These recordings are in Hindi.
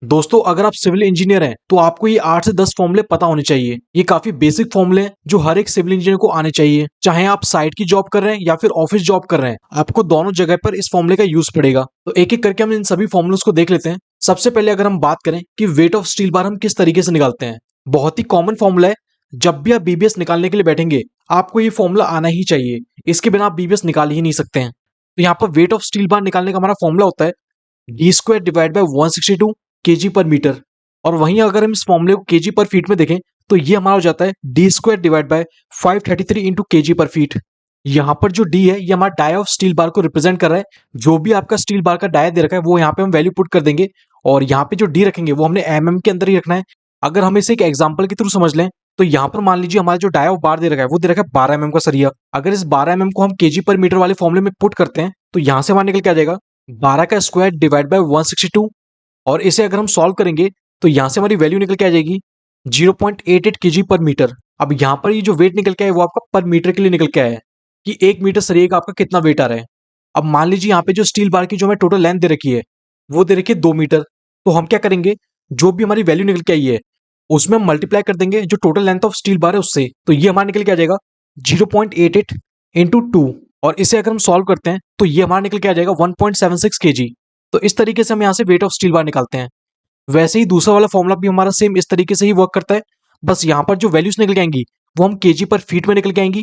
दोस्तों अगर आप सिविल इंजीनियर हैं तो आपको ये 8 से 10 फॉर्मूले पता होने चाहिए। ये काफी बेसिक फॉर्मूले हैं जो हर एक सिविल इंजीनियर को आने चाहिए। चाहे आप साइट की जॉब कर रहे हैं या फिर ऑफिस जॉब कर रहे हैं, आपको दोनों जगह पर इस फॉर्मूले का यूज पड़ेगा। तो एक एक करके हम इन सभी फॉर्मूलों को देख लेते हैं। सबसे पहले अगर हम बात करें कि वेट ऑफ स्टील बार हम किस तरीके से निकालते हैं, बहुत ही कॉमन फॉर्मूला है। जब भी आप बीबीएस निकालने के लिए बैठेंगे आपको ये फॉर्मूला आना ही चाहिए। इसके बिना आप बीबीएस निकाल ही नहीं सकते हैं। तो यहाँ पर वेट ऑफ स्टील बार निकालने का हमारा फॉर्मूला होता है D square divide by 162 KG पर मीटर। और वहीं अगर हम इस फॉर्मूले को केजी पर फीट में देखें तो ये हमारा हो जाता है D square divide by 533 into KG पर फीट। यहाँ पर जो डी है ये हमारा डाय ऑफ स्टील बार को रिप्रेजेंट कर रहा है। जो भी आपका स्टील बार का डाया दे रखा है वो यहाँ पे हम वैल्यू पुट कर देंगे और यहाँ पे जो डी रखेंगे वो हमने के अंदर ही रखना है। अगर हम इसे एक एग्जाम्पल के थ्रू समझ लें तो यहाँ पर मान लीजिए हमारा जो डाया ऑफ बार दे रखा है वो दे रखा है 12 का सरिया। अगर इस 12 को हम केजी पर मीटर वाले फॉर्मूले में पुट करते हैं तो यहाँ से हमारा निकल के आ जाएगा 12 का स्क्वायर डिवाइड बाय 162। और इसे अगर हम सॉल्व करेंगे तो यहां से हमारी वैल्यू निकल के आ जाएगी 0.88 केजी पर मीटर। अब यहां पर ये जो वेट निकल के आया वो आपका पर मीटर के लिए निकल के आया है कि 1 मीटर सरिये का आपका कितना वेट आ रहा है। अब मान लीजिए यहाँ पे जो स्टील बार की जो हमें टोटल लेंथ दे रखी है वो दे रखी है 2 मीटर। तो हम क्या करेंगे, जो भी हमारी वैल्यू निकल के आई है उसमें हम मल्टीप्लाई कर देंगे जो total length of steel bar है उससे। तो ये हमारा निकल के आ जाएगा 0.88 इंटू 2। और इसे अगर हम सॉल्व करते हैं तो ये हमारा निकल के आ जाएगा 1.76 केजी। तो इस तरीके से हम यहाँ से वेट ऑफ स्टील बार निकालते हैं। वैसे ही दूसरा वाला फॉर्मूला भी हमारा सेम इस तरीके से ही वर्क करता है। बस यहाँ पर जो वैल्यूज निकल के आएंगी वो हम केजी पर फीट में निकल के आएंगी,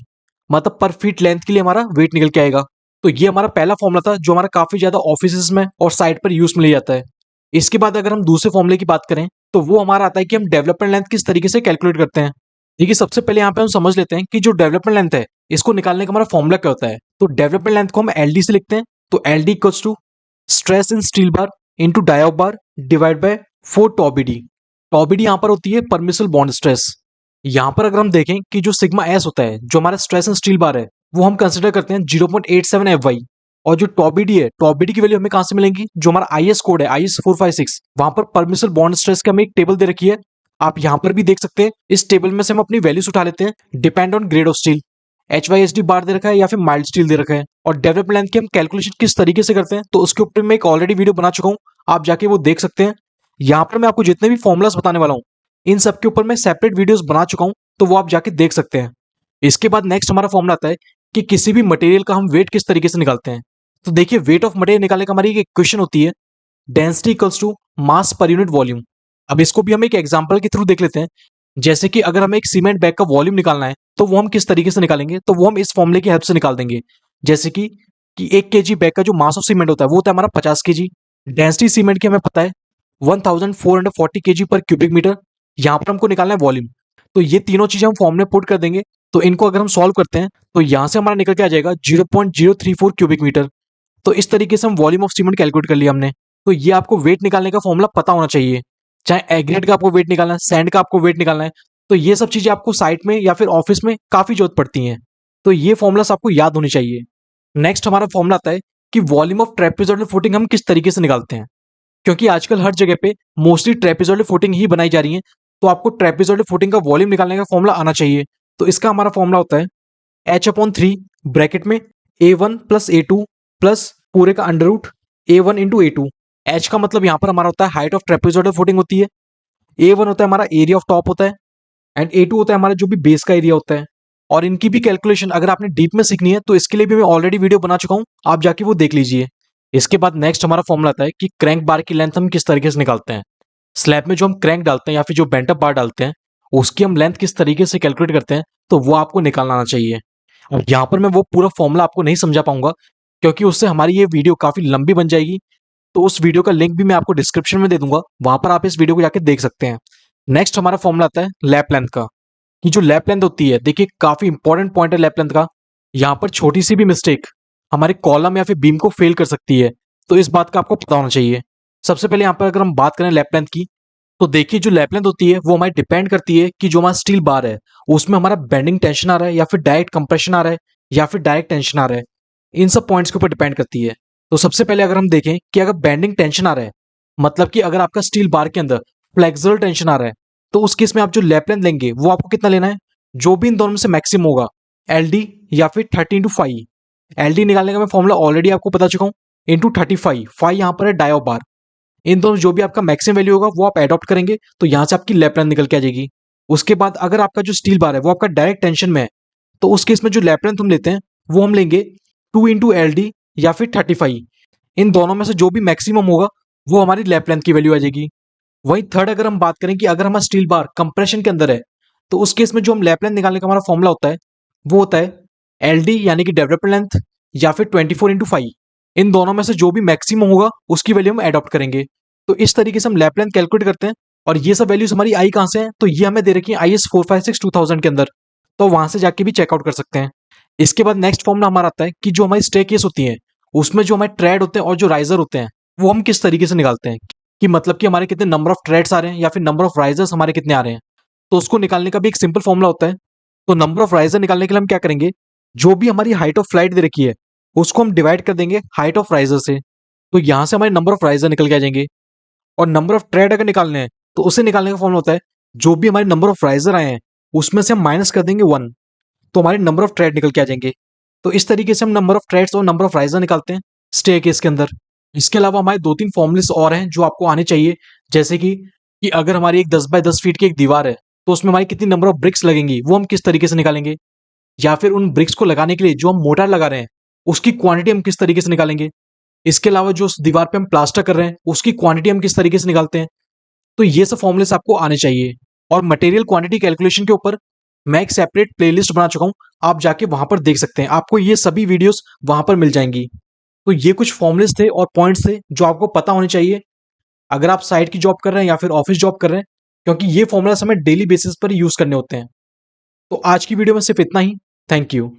मतलब पर फीट लेंथ के लिए हमारा वेट निकल के आएगा। तो ये हमारा पहला फॉर्मूला था जो हमारा काफी ज्यादा ऑफिस में और साइट पर यूज में लिया जाता है। इसके बाद अगर हम दूसरे फॉर्मूले की बात करें तो वो हमारा आता है कि हम डेवलपमेंट लेंथ किस तरीके से कैलकुलेट करते हैं। देखिए सबसे पहले यहाँ पे हम समझ लेते हैं कि जो डेवलपमेंट लेंथ है इसको निकालने का हमारा फॉर्मूला क्या होता है। तो डेवलपमेंट लेंथ को हम एल डी से लिखते हैं। तो L D equals to stress in steel bar into dia of bar divide by 4 tau b d. Tau b d यहाँ पर होती है परमिसिबल बॉन्ड स्ट्रेस। यहाँ पर अगर हम देखें कि जो सिग्मा एस होता है जो हमारा स्ट्रेस इन स्टील बार है वो हम कंसिडर करते हैं 0.87 एफ वाई। और जो टॉबीडी है, टॉबीडी की वैल्यू हमें कहाँ से मिलेंगी, जो हमारा आईएस कोड है आईएस 456 वहां पर परमिसिबल बॉन्ड स्ट्रेस की हमें एक टेबल दे रखी है। आप यहाँ पर भी देख सकते हैं। इस टेबल में से हम अपनी वैल्यूज उठा लेते हैं depend on grade of steel. H Y S D bar दे रखा है या फिर माइल्ड स्टील दे रखा है। और डेवलपमेंट लेंथ की हम कैलकुलेशन किस तरीके से करते हैं तो उसके ऊपर मैं एक ऑलरेडी वीडियो बना चुका हूँ, आप जाके वो देख सकते हैं। यहाँ पर मैं आपको जितने भी फॉर्मुलास बताने वाला हूँ इन सब के ऊपर मैं सेपरेट वीडियोस बना चुका हूँ, तो वो आप जाके देख सकते हैं। इसके बाद नेक्स्ट हमारा फॉर्मूला आता है कि किसी भी मटेरियल का हम वेट किस तरीके से निकालते हैं। तो देखिए वेट ऑफ मटेरियल निकालने का हमारी एक इक्वेशन होती है density equals to mass per unit volume. अब इसको भी हम एक एग्जांपल के थ्रू देख लेते हैं। जैसे कि अगर हमें एक सीमेंट बैग का वॉल्यूम निकालना है तो वो हम किस तरीके से निकालेंगे, तो वो हम इस फॉर्मूले की हेल्प से निकाल देंगे। जैसे कि 1 केजी बैग का जो मास ऑफ सीमेंट होता है वो होता है हमारा 50 केजी। डेंसिटी सीमेंट की हमें पता है 1440 केजी पर क्यूबिक मीटर। यहाँ पर हमको निकालना है वॉल्यूम। तो ये तीनों चीजें हम फॉर्म में पुट कर देंगे। तो इनको अगर हम सॉल्व करते हैं तो यहाँ से हमारा निकल के आ जाएगा 0.034 क्यूबिक मीटर। तो इस तरीके से हम वॉल्यूम ऑफ सीमेंट कैलकुलेट कर लिया हमने। तो ये आपको वेट निकालने का फॉर्मूला पता होना चाहिए। चाहे एग्रेड का आपको वेट निकालना है, सैंड का आपको वेट निकालना है, तो ये सब चीजें आपको साइट में या फिर ऑफिस में काफी जरूरत पड़ती हैं। तो ये फॉर्मुलास आपको याद होने चाहिए। नेक्स्ट हमारा फॉर्मूला आता है कि वॉल्यूम ऑफ ट्रेपेजॉइडल फुटिंग हम किस तरीके से निकालते हैं। क्योंकि आजकल हर जगह पे मोस्टली ट्रेपेजॉइडल फुटिंग ही बनाई जा रही है, तो आपको ट्रेपेजॉइडल फुटिंग का वॉल्यूम निकालने का फॉर्मूला आना चाहिए। तो इसका हमारा फॉर्मूला होता है H/3 ब्रैकेट में A1 प्लस A2 प्लस पूरे का under root A1 into A2। H का मतलब यहाँ पर हमारा होता है हाइट ऑफ ट्रेपेजॉइडल फुटिंग होती है। A1 होता है हमारा एरिया ऑफ टॉप होता है एंड A2 होता है हमारा जो भी बेस का एरिया होता है। और इनकी भी कैलकुलेशन अगर आपने डीप में सीखनी है तो इसके लिए भी मैं ऑलरेडी वीडियो बना चुका हूँ, आप जाके वो देख लीजिए। इसके बाद नेक्स्ट हमारा फॉर्मूला आता है कि क्रैंक बार की लेंथ हम किस तरीके से निकालते हैं। स्लैब में जो हम क्रैंक डालते हैं या फिर जो बेंट अप बार डालते हैं उसकी हम लेंथ किस तरीके से कैलकुलेट करते हैं, तो वो आपको निकालना आना चाहिए। और यहाँ पर मैं वो पूरा फॉर्मूला आपको नहीं समझा पाऊंगा क्योंकि उससे हमारी ये वीडियो काफी लंबी बन जाएगी। तो उस वीडियो का लिंक भी मैं आपको डिस्क्रिप्शन में दे दूंगा, वहां पर आप इस वीडियो को जाके देख सकते हैं। नेक्स्ट हमारा फॉर्मूला आता है लैप लेंथ का। कि जो लैप लेंथ होती है, देखिए काफी इंपॉर्टेंट पॉइंट है लैप लेंथ का। यहाँ पर छोटी सी भी मिस्टेक हमारे कॉलम या फिर बीम को फेल कर सकती है, तो इस बात का आपको पता होना चाहिए। सबसे पहले यहाँ पर अगर हम बात करें लैप लेंथ की, तो देखिए जो लैप लेंथ होती है वो हमारी डिपेंड करती है कि जो हमारा स्टील बार है उसमें हमारा बेंडिंग टेंशन आ रहा है या फिर डायरेक्ट कंप्रेशन आ रहा है या फिर डायरेक्ट टेंशन आ रहा है। इन सब पॉइंट्स के ऊपर डिपेंड करती है। तो सबसे पहले अगर हम देखें कि अगर बेंडिंग टेंशन आ रहा है, मतलब कि अगर आपका स्टील बार के अंदर फ्लेक्सुरल टेंशन आ रहा है, तो उस केस में आप जो लैप लेंथ लेंगे वो आपको कितना लेना है, जो भी इन दोनों में से मैक्सिमम होगा, LD या फिर 30/5। LD निकालने का मैं फॉर्मूला ऑलरेडी आपको बता चुका हूँ, इंटू 35। 5 यहाँ पर है डाई ऑफ बार। इन दोनों जो भी आपका मैक्सिमम वैल्यू होगा वो आप एडॉप्ट करेंगे तो यहाँ से आपकी लैप लेंथ निकल के आ जाएगी। उसके बाद अगर आपका जो स्टील बार है वो आपका डायरेक्ट टेंशन में है तो उस केस में जो लैप लेंथ हम लेते हैं वो हम लेंगे 2 × LD या फिर 35। इन दोनों में से जो भी मैक्सिमम होगा वो हमारी लैप लेंथ की वैल्यू आ जाएगी। वहीं थर्ड अगर हम बात करें कि अगर हमारा स्टील बार कंप्रेशन के अंदर है तो उस केस में जो हम लैप लेंथ निकालने का हमारा फॉर्मूला होता है वो होता है LD यानी कि डेवलपमेंट लेंथ या फिर 24 × 5। इन दोनों में से जो भी मैक्सिमम होगा उसकी वैल्यू हम एडॉप्ट करेंगे। तो इस तरीके से हम लैप लेंथ कैलकुलेट करते हैं। और ये सब वैल्यूज हमारी आई कहाँ से है तो ये हमें दे रखी है IS 456-2000 के अंदर, तो वहां से जाके भी चेकआउट कर सकते हैं। इसके बाद नेक्स्ट फॉर्मूला हमारा आता है कि जो हमारी स्टेयरकेस होती है उसमें जो हमारे ट्रेड होते हैं और जो राइजर होते हैं वो हम किस तरीके से निकालते हैं, कि मतलब कि हमारे कितने नंबर ऑफ ट्रेड्स आ रहे हैं या फिर नंबर ऑफ राइजर्स हमारे कितने आ रहे हैं। तो उसको निकालने का भी एक सिंपल फॉर्मूला होता है। तो नंबर ऑफ राइजर निकालने के लिए हम क्या करेंगे, जो भी हमारी हाइट ऑफ फ्लाइट दे रखी है उसको हम डिवाइड कर देंगे हाइट ऑफ राइजर से, तो यहां से हमारे नंबर ऑफ राइजर निकल के आ जाएंगे। और नंबर ऑफ ट्रेड अगर निकालने हैं तो उसे निकालने का फॉर्मूला होता है जो भी हमारे नंबर ऑफ राइजर आए हैं उसमें से हम माइनस कर देंगे 1, तो हमारे नंबर ऑफ ट्रेड निकल के आ जाएंगे। तो इस तरीके से हम नंबर ऑफ ट्रेड्स और नंबर ऑफ राइजर निकालते हैं स्टेयरकेस के अंदर। इसके अलावा हमारे 2-3 फॉर्मूलेस और हैं जो आपको आने चाहिए, जैसे कि अगर हमारी एक 10 बाय 10 फीट की एक दीवार है तो उसमें हमारी कितनी नंबर ऑफ ब्रिक्स लगेंगी वो हम किस तरीके से निकालेंगे, या फिर उन ब्रिक्स को लगाने के लिए जो हम मोटार लगा रहे हैं उसकी क्वांटिटी हम किस तरीके से निकालेंगे। इसके अलावा जो उस दीवार पे हम प्लास्टर कर रहे हैं उसकी क्वांटिटी हम किस तरीके से निकालते हैं। तो ये सब फॉर्मूलेस आपको आने चाहिए। और मटेरियल क्वांटिटी कैलकुलेशन के ऊपर मैं एक सेपरेट प्लेलिस्ट बना चुका हूं, आप जाके वहां पर देख सकते हैं, आपको ये सभी वीडियोस वहां पर मिल जाएंगी। तो ये कुछ फॉर्मूलेस थे और पॉइंट्स थे जो आपको पता होने चाहिए अगर आप साइट की जॉब कर रहे हैं या फिर ऑफिस जॉब कर रहे हैं, क्योंकि ये फॉर्मूलास हमें डेली बेसिस पर यूज करने होते हैं। तो आज की वीडियो में सिर्फ इतना ही। Thank you.